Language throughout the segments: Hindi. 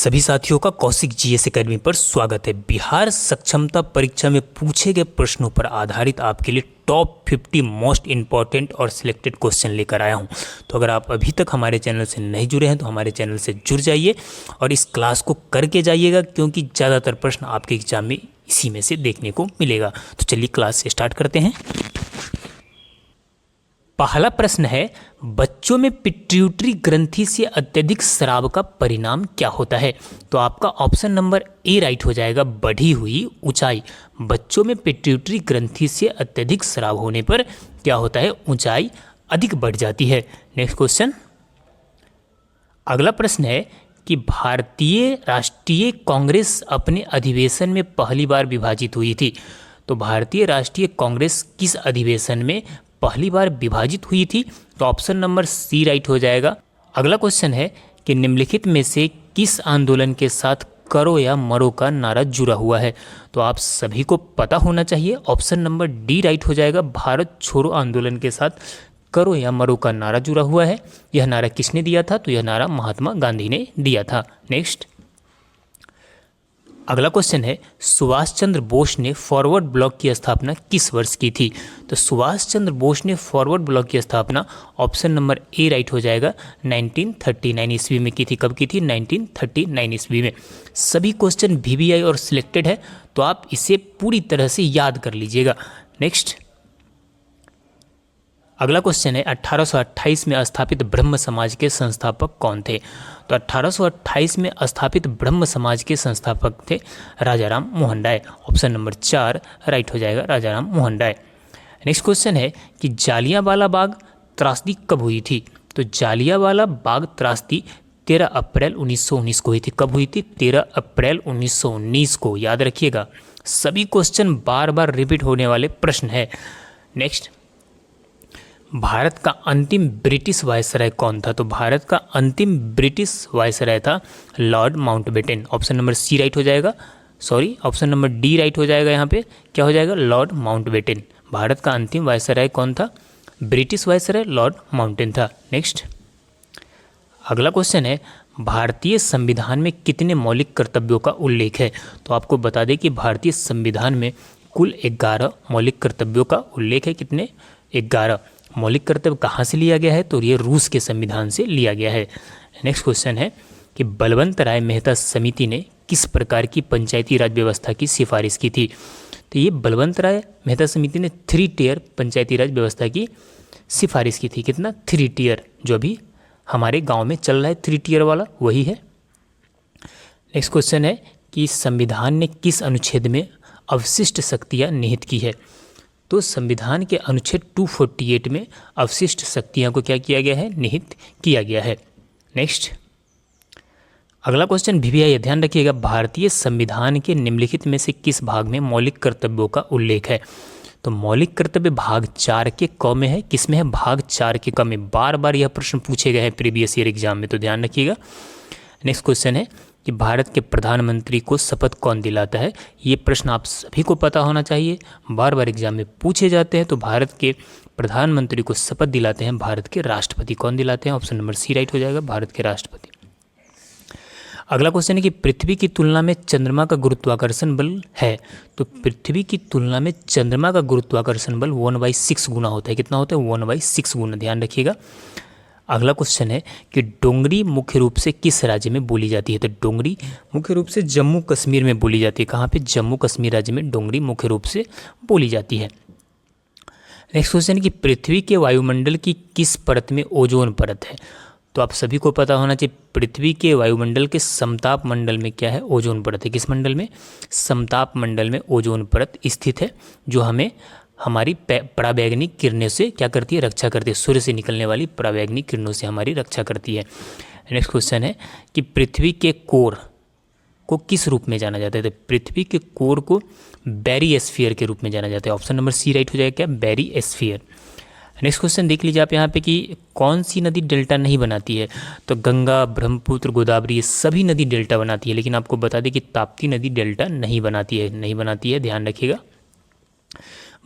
सभी साथियों का कौशिक जीएस एकेडमी पर स्वागत है। बिहार सक्षमता परीक्षा में पूछे गए प्रश्नों पर आधारित आपके लिए टॉप 50 मोस्ट इम्पॉर्टेंट और सिलेक्टेड क्वेश्चन लेकर आया हूं। तो अगर आप अभी तक हमारे चैनल से नहीं जुड़े हैं तो हमारे चैनल से जुड़ जाइए और इस क्लास को करके जाइएगा, क्योंकि ज़्यादातर प्रश्न आपके एग्जाम में इसी में से देखने को मिलेगा। तो चलिए क्लास स्टार्ट करते हैं। पहला प्रश्न है, बच्चों में पिट्यूटरी ग्रंथि से अत्यधिक स्राव का परिणाम क्या होता है? तो आपका ऑप्शन नंबर ए राइट हो जाएगा, बढ़ी हुई ऊंचाई। बच्चों में पिट्यूटरी ग्रंथि से अत्यधिक स्राव होने पर क्या होता है? ऊंचाई अधिक बढ़ जाती है। नेक्स्ट क्वेश्चन, अगला प्रश्न है कि भारतीय राष्ट्रीय कांग्रेस अपने अधिवेशन में पहली बार विभाजित हुई थी। तो भारतीय राष्ट्रीय कांग्रेस किस अधिवेशन में पहली बार विभाजित हुई थी? तो ऑप्शन नंबर सी राइट हो जाएगा। अगला क्वेश्चन है कि निम्नलिखित में से किस आंदोलन के साथ करो या मरो का नारा जुड़ा हुआ है? तो आप सभी को पता होना चाहिए, ऑप्शन नंबर डी राइट हो जाएगा। भारत छोड़ो आंदोलन के साथ करो या मरो का नारा जुड़ा हुआ है। यह नारा किसने दिया था? तो यह नारा महात्मा गांधी ने दिया था। नेक्स्ट, अगला क्वेश्चन है, सुभाष चंद्र बोस ने फॉरवर्ड ब्लॉक की स्थापना किस वर्ष की थी? तो सुभाष चंद्र बोस ने फॉरवर्ड ब्लॉक की स्थापना ऑप्शन नंबर ए राइट हो जाएगा 1939 ईस्वी में की थी। कब की थी? 1939 ईस्वी में। सभी क्वेश्चन वीवीआई और सिलेक्टेड है, तो आप इसे पूरी तरह से याद कर लीजिएगा। नेक्स्ट, अगला क्वेश्चन है, 1828 में स्थापित ब्रह्म समाज के संस्थापक कौन थे? तो 1828 में स्थापित ब्रह्म समाज के संस्थापक थे Rajaram Mohan Roy. Option number 4 right हो जाएगा, राजाराम मोहन राय। नेक्स्ट क्वेश्चन है कि जालियांवाला बाग त्रासदी कब हुई थी? तो जालियांवाला बाग त्रासदी 13 अप्रैल 1919 को हुई थी। कब हुई थी? 13 अप्रैल 1919 को। याद रखिएगा, सभी क्वेश्चन बार बार रिपीट होने वाले प्रश्न है। नेक्स्ट, भारत का अंतिम ब्रिटिश वायसराय कौन था? तो भारत का अंतिम ब्रिटिश वायसराय था Lord Mountbatten. Option number C right हो जाएगा, sorry option number D right हो जाएगा। यहाँ पे क्या हो जाएगा? Lord Mountbatten. भारत का अंतिम वायसराय कौन था? ब्रिटिश वायसराय लॉर्ड माउंटबेटन था। नेक्स्ट, अगला क्वेश्चन है, भारतीय संविधान में कितने मौलिक कर्तव्यों का उल्लेख है? तो आपको बता दें कि भारतीय संविधान में कुल 11 मौलिक कर्तव्यों का उल्लेख है। कितने? 11 मौलिक कर्तव्य कहाँ से लिया गया है? तो ये रूस के संविधान से लिया गया है। नेक्स्ट क्वेश्चन है कि बलवंत राय मेहता समिति ने किस प्रकार की पंचायती राज व्यवस्था की सिफारिश की थी? तो ये बलवंत राय मेहता समिति ने 3 टियर पंचायती राज व्यवस्था की सिफारिश की थी। कितना? 3 टियर, जो अभी हमारे गाँव में चल रहा है 3 टियर वाला, वही है। नेक्स्ट क्वेश्चन है कि संविधान ने किस अनुच्छेद में अवशिष्ट शक्तियाँ निहित की है? तो संविधान के अनुच्छेद 248 में अवशिष्ट शक्तियां को क्या किया गया है? निहित किया गया है। नेक्स्ट, अगला क्वेश्चन वीवीआई, ध्यान रखिएगा, भारतीय संविधान के निम्नलिखित में से किस भाग में मौलिक कर्तव्यों का उल्लेख है? तो मौलिक कर्तव्य भाग 4 के क में है। किस में है? भाग 4 के क में। बार बार यह प्रश्न पूछे गए हैं प्रीवियस ईयर एग्जाम में, तो ध्यान रखिएगा। नेक्स्ट क्वेश्चन है कि भारत के प्रधानमंत्री को शपथ कौन दिलाता है? ये प्रश्न आप सभी को पता होना चाहिए, बार बार एग्जाम में पूछे जाते हैं। तो भारत के प्रधानमंत्री को शपथ दिलाते हैं भारत के राष्ट्रपति। कौन दिलाते हैं? ऑप्शन नंबर सी राइट हो जाएगा, भारत के राष्ट्रपति। अगला क्वेश्चन है कि पृथ्वी की तुलना में चंद्रमा का गुरुत्वाकर्षण बल है। तो पृथ्वी की तुलना में चंद्रमा का गुरुत्वाकर्षण बल 1/6 गुना होता है। कितना होता है? 1/6 गुना। ध्यान रखिएगा। अगला क्वेश्चन है कि डोंगरी मुख्य रूप से किस राज्य में बोली जाती है? तो डोंगरी मुख्य रूप से जम्मू कश्मीर में बोली जाती है। कहाँ पे? जम्मू कश्मीर राज्य में डोंगरी मुख्य रूप से बोली जाती है। नेक्स्ट क्वेश्चन है कि पृथ्वी के वायुमंडल की किस परत में ओजोन परत है? तो आप सभी को पता होना चाहिए, पृथ्वी के वायुमंडल के समताप मंडल में क्या है? ओजोन परत है। किस मंडल में? समताप मंडल में ओजोन परत स्थित है, जो हमें हमारी पराबैंगनी किरणों से क्या करती है? रक्षा करती है। सूर्य से निकलने वाली पराबैंगनी किरणों से हमारी रक्षा करती है। नेक्स्ट क्वेश्चन है कि पृथ्वी के कोर को किस रूप में जाना जाता है? तो पृथ्वी के कोर को बैरियस्फीयर के रूप में जाना जाता है। ऑप्शन नंबर सी राइट हो जाएगा, क्या? बैरियस्फीयर। नेक्स्ट क्वेश्चन देख लीजिए आप यहाँ पे कि कौन सी नदी डेल्टा नहीं बनाती है? तो गंगा, ब्रह्मपुत्र, गोदावरी, ये सभी नदी डेल्टा बनाती है, लेकिन आपको बता दें कि ताप्ती नदी डेल्टा नहीं बनाती है। ध्यान रखिएगा।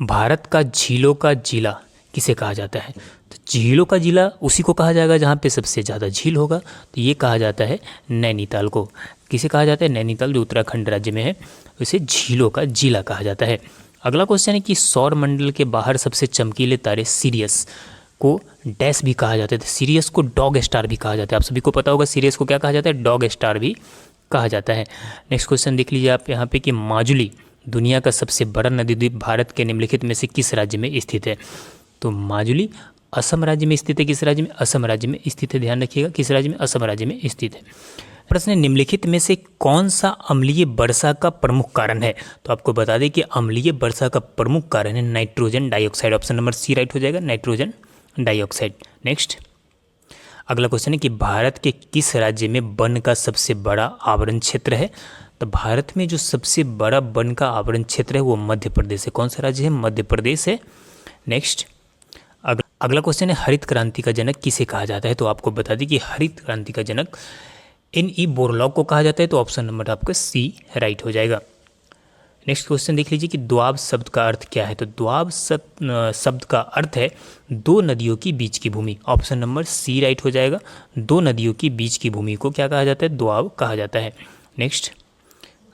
भारत का झीलों का जिला किसे कहा जाता है? तो झीलों का जिला उसी को कहा जाएगा जहाँ पे सबसे ज़्यादा झील होगा, तो ये कहा जाता है नैनीताल को। किसे कहा जाता है? नैनीताल, जो उत्तराखंड राज्य में है, उसे झीलों का जिला कहा जाता है। अगला क्वेश्चन है कि सौर मंडल के बाहर सबसे चमकीले तारे सीरियस को डैश भी कहा जाता है। तो सीरियस को डॉग स्टार भी कहा जाता है। आप सभी को पता होगा सीरियस को क्या कहा जाता है? डॉग स्टार भी कहा जाता है। नेक्स्ट क्वेश्चन देख लीजिए आप यहाँ पे कि माजुली दुनिया का सबसे बड़ा नदी द्वीप भारत के निम्नलिखित में से किस राज्य में स्थित है? तो माजुली असम राज्य में स्थित है। किस राज्य में? असम राज्य में स्थित है। ध्यान रखिएगा, किस राज्य में? असम राज्य में स्थित है। प्रश्न है, निम्नलिखित में से कौन सा अम्लीय वर्षा का प्रमुख कारण है? तो आपको बता दें कि अम्लीय वर्षा का प्रमुख कारण है nitrogen dioxide. Option number C right हो जाएगा, नाइट्रोजन डाइऑक्साइड। नेक्स्ट अगला क्वेश्चन है कि भारत के किस राज्य में वन का सबसे बड़ा आवरण क्षेत्र है? तो भारत में जो सबसे बड़ा वन का आवरण क्षेत्र है वो मध्य प्रदेश है। कौन सा राज्य है? मध्य प्रदेश है। नेक्स्ट अगला क्वेश्चन है, हरित क्रांति का जनक किसे कहा जाता है? तो आपको बता दें कि हरित क्रांति का जनक N.E. बोरलॉग को कहा जाता है। तो ऑप्शन नंबर आपका सी राइट हो जाएगा। नेक्स्ट क्वेश्चन देख लीजिए कि द्वाब शब्द का अर्थ क्या है? तो द्वाब शब्द का अर्थ है दो नदियों की बीच की भूमि। ऑप्शन नंबर सी राइट हो जाएगा। दो नदियों की बीच की भूमि को क्या कहा जाता है? द्वाब कहा जाता है। नेक्स्ट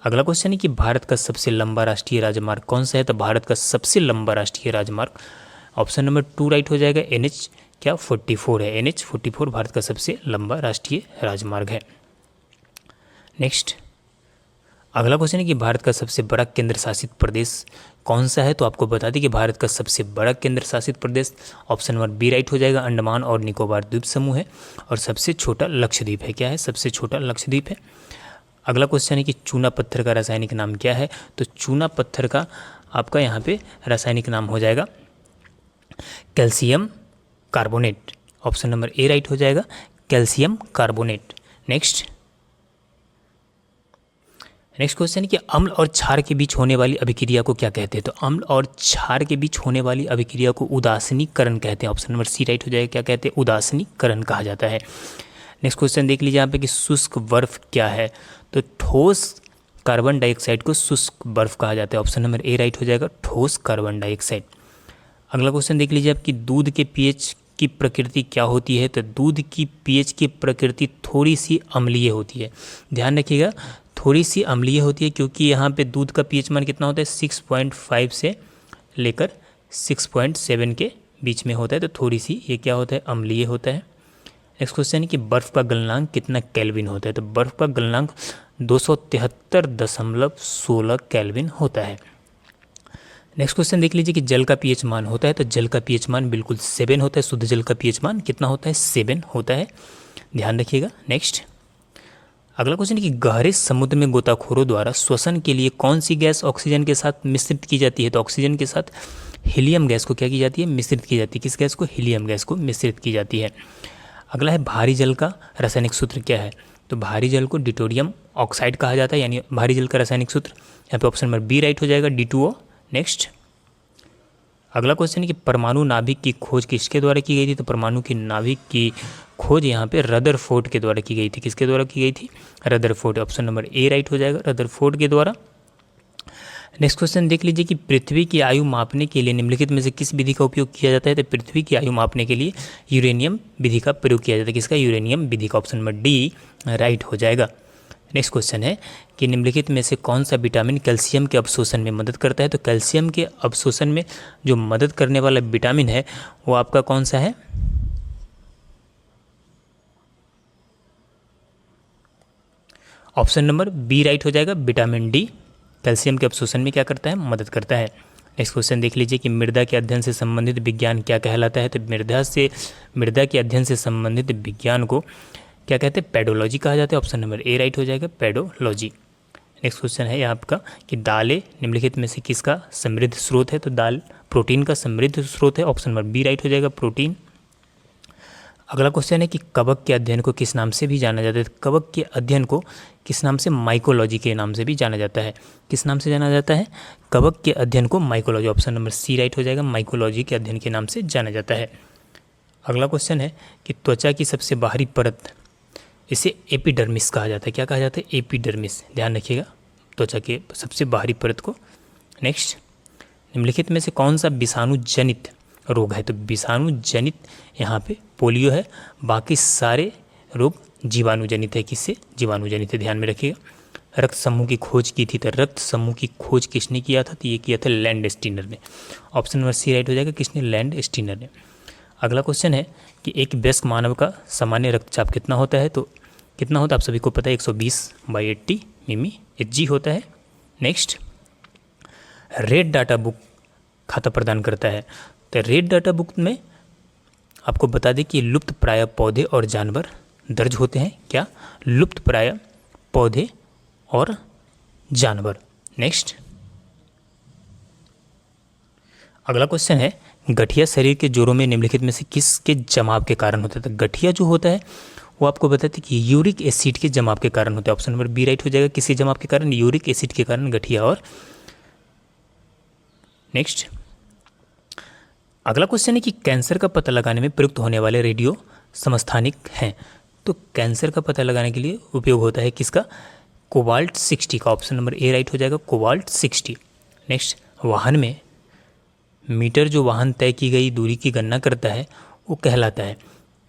अगला क्वेश्चन है कि भारत का सबसे लंबा राष्ट्रीय राजमार्ग कौन सा है? तो भारत का सबसे लंबा राष्ट्रीय राजमार्ग ऑप्शन नंबर 2 राइट हो जाएगा। NH क्या 44 है। NH 44 भारत का सबसे लंबा राष्ट्रीय राजमार्ग है। नेक्स्ट अगला क्वेश्चन है कि भारत का सबसे बड़ा केंद्र शासित प्रदेश कौन सा है? तो आपको बता दें कि भारत का सबसे बड़ा केंद्र शासित प्रदेश ऑप्शन नंबर बी राइट हो जाएगा, अंडमान और निकोबार द्वीप समूह है। और सबसे छोटा लक्षद्वीप है। क्या है? सबसे छोटा लक्षद्वीप है। अगला क्वेश्चन है कि चूना पत्थर का रासायनिक नाम क्या है? तो चूना पत्थर का आपका यहाँ पे रासायनिक नाम हो जाएगा calcium carbonate. Option number A right हो जाएगा, कैल्शियम कार्बोनेट। नेक्स्ट क्वेश्चन है कि अम्ल और क्षार के बीच होने वाली अभिक्रिया को क्या कहते हैं? तो अम्ल और क्षार के बीच होने वाली अभिक्रिया को उदासीनीकरण कहते हैं। ऑप्शन नंबर सी राइट हो जाएगा। क्या कहते हैं? उदासीनीकरण कहा जाता है। नेक्स्ट क्वेश्चन देख लीजिए यहाँ पे कि शुष्क बर्फ क्या है? तो ठोस कार्बन डाइऑक्साइड को शुष्क बर्फ कहा जाता है। ऑप्शन नंबर ए राइट हो जाएगा, ठोस कार्बन डाइऑक्साइड। अगला क्वेश्चन देख लीजिए आपकी दूध के पीएच की प्रकृति क्या होती है? तो दूध की पीएच की प्रकृति थोड़ी सी अम्लीय होती है। ध्यान रखिएगा, थोड़ी सी अम्लीय होती है क्योंकि यहाँ पे दूध का पीएच मान कितना होता है? 6.5 से लेकर 6.7 के बीच में होता है। तो थोड़ी सी ये क्या होता है? अम्लीय होता है। नेक्स्ट क्वेश्चन है कि बर्फ़ का गलनांक कितना केल्विन होता है? तो बर्फ़ का गलनांक 273.16 केल्विन होता है। नेक्स्ट क्वेश्चन देख लीजिए कि जल का पीएच मान होता है। तो जल का पीएच मान बिल्कुल 7 होता है। शुद्ध जल का पीएच मान कितना होता है? 7 होता है। ध्यान रखिएगा। नेक्स्ट अगला क्वेश्चन है कि गहरे समुद्र में गोताखोरों द्वारा श्वसन के लिए कौन सी गैस ऑक्सीजन के साथ मिश्रित की जाती है? तो ऑक्सीजन के साथ हीलियम गैस को क्या की जाती है? मिश्रित की जाती है। किस गैस को? हीलियम गैस को मिश्रित की जाती है। अगला है भारी जल का रासायनिक सूत्र क्या है? तो भारी जल को डिटोरियम ऑक्साइड कहा जाता है, यानी भारी जल का रासायनिक सूत्र यहाँ पे ऑप्शन नंबर बी राइट हो जाएगा, D2O। नेक्स्ट अगला क्वेश्चन है कि परमाणु नाभिक की खोज किसके द्वारा की गई थी? तो परमाणु की नाभिक की खोज यहाँ पे रदरफोर्ड के द्वारा की गई थी। किसके द्वारा की गई थी? Rutherford. Option number A right हो जाएगा, रदरफोर्ड के द्वारा। नेक्स्ट क्वेश्चन देख लीजिए कि पृथ्वी की आयु मापने के लिए निम्नलिखित में से किस विधि का उपयोग किया जाता है? तो पृथ्वी की आयु मापने के लिए यूरेनियम विधि का प्रयोग किया जाता है। किसका? यूरेनियम विधि का। ऑप्शन नंबर डी राइट हो जाएगा। नेक्स्ट क्वेश्चन है कि निम्नलिखित में से कौन सा विटामिन कैल्शियम के अवशोषण में मदद करता है? तो कैल्शियम के अवशोषण में जो मदद करने वाला विटामिन है वो आपका कौन सा है? ऑप्शन नंबर बी राइट हो जाएगा, विटामिन डी कैल्शियम के अवशोषण में क्या करता है? मदद करता है। नेक्स्ट क्वेश्चन देख लीजिए कि मृदा के अध्ययन से संबंधित विज्ञान क्या कहलाता है? तो मृदा के अध्ययन से संबंधित विज्ञान को क्या कहते हैं? पेडोलॉजी कहा जाता है। ऑप्शन नंबर ए राइट हो जाएगा, पेडोलॉजी। नेक्स्ट क्वेश्चन है आपका कि दालें निम्नलिखित में से किसका समृद्ध स्रोत है? तो दाल प्रोटीन का समृद्ध स्रोत है। ऑप्शन नंबर बी राइट हो जाएगा, प्रोटीन। अगला क्वेश्चन है कि कवक के अध्ययन को किस नाम से भी जाना जाता है? कवक के अध्ययन को किस नाम से? माइकोलॉजी के नाम से भी जाना जाता है। किस नाम से जाना जाता है? कवक के अध्ययन को mycology. Option number C right हो जाएगा, माइकोलॉजी के अध्ययन के नाम से जाना जाता है। अगला क्वेश्चन है कि त्वचा की सबसे बाहरी परत, इसे एपिडर्मिस कहा जाता है। क्या कहा जाता है? एपिडर्मिस। ध्यान रखिएगा, त्वचा के सबसे बाहरी परत को। नेक्स्ट निम्नलिखित में से कौन सा विषाणु जनित रोग है। तो विषाणु जनित यहाँ पे पोलियो है, बाकी सारे रोग जीवाणु जनित है। किससे? जीवाणु जनित है, ध्यान में रखिएगा। रक्त समूह की खोज की थी, तो रक्त समूह की खोज किसने किया था? तो ये किया था लैंड स्टीनर ने। ऑप्शन नंबर सी राइट हो जाएगा, किसने? लैंड स्टीनर ने। अगला क्वेश्चन है कि एक वयस्क मानव का सामान्य रक्तचाप कितना होता है? तो कितना होता है आप सभी को पता है, 120/80 मिमी Hg होता है। नेक्स्ट, रेड डाटा बुक खाता प्रदान करता है। तो रेड डाटा बुक में आपको बता दें कि लुप्त प्राय पौधे और जानवर दर्ज होते हैं। क्या? लुप्त प्राय पौधे और जानवर। नेक्स्ट, अगला क्वेश्चन है, गठिया शरीर के जोड़ों में निम्नलिखित में से किसके जमाव के कारण होता है? तो गठिया जो होता है वो आपको बताते हैं कि यूरिक एसिड के जमाव के कारण होता है। ऑप्शन नंबर बी राइट हो जाएगा, किसी जमाव के कारण? यूरिक एसिड के कारण गठिया। और नेक्स्ट, अगला क्वेश्चन है कि कैंसर का पता लगाने में प्रयुक्त होने वाले रेडियो समस्थानिक हैं। तो कैंसर का पता लगाने के लिए उपयोग होता है किसका? कोबाल्ट 60 का। ऑप्शन नंबर ए राइट हो जाएगा, कोबाल्ट 60। नेक्स्ट, वाहन में मीटर जो वाहन तय की गई दूरी की गणना करता है वो कहलाता है।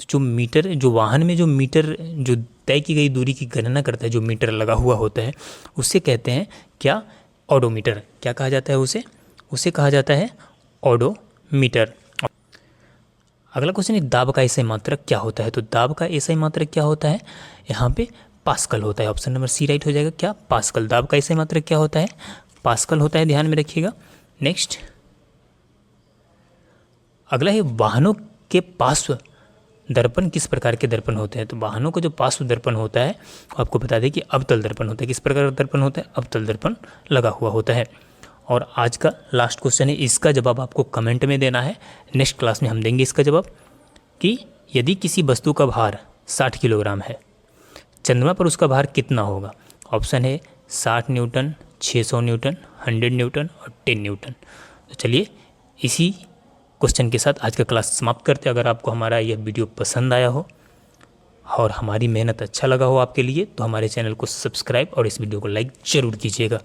तो जो मीटर, जो वाहन में जो मीटर जो तय की गई दूरी की गणना करता है, जो मीटर लगा हुआ होता है, उससे कहते हैं क्या? ऑडोमीटर। क्या कहा जाता है उसे? उसे कहा जाता है ऑडोमीटर। अगला क्वेश्चन है, दाब का एसआई मात्रक क्या होता है? तो दाब का एसआई मात्रक क्या होता है? यहाँ पे पास्कल होता है। ऑप्शन नंबर सी राइट हो जाएगा, क्या? पास्कल। दाब का एसआई मात्रक क्या होता है? पास्कल होता है, ध्यान में रखिएगा। नेक्स्ट, अगला है, वाहनों के पार्श्व दर्पण किस प्रकार के दर्पण होते हैं? तो वाहनों का जो पार्श्व दर्पण होता है आपको बता दें कि अवतल दर्पण होता है। किस प्रकार का दर्पण होता है? अवतल दर्पण लगा हुआ होता है। और आज का लास्ट क्वेश्चन है, इसका जवाब आपको कमेंट में देना है। नेक्स्ट क्लास में हम देंगे इसका जवाब कि यदि किसी वस्तु का भार 60 किलोग्राम है, चंद्रमा पर उसका भार कितना होगा? ऑप्शन है 60 न्यूटन, 600 न्यूटन, 100 न्यूटन और 10 न्यूटन। तो चलिए इसी क्वेश्चन के साथ आज का क्लास समाप्त करते हैं। अगर आपको हमारा यह वीडियो पसंद आया हो और हमारी मेहनत अच्छा लगा हो आपके लिए, तो हमारे चैनल को सब्सक्राइब और इस वीडियो को लाइक ज़रूर कीजिएगा।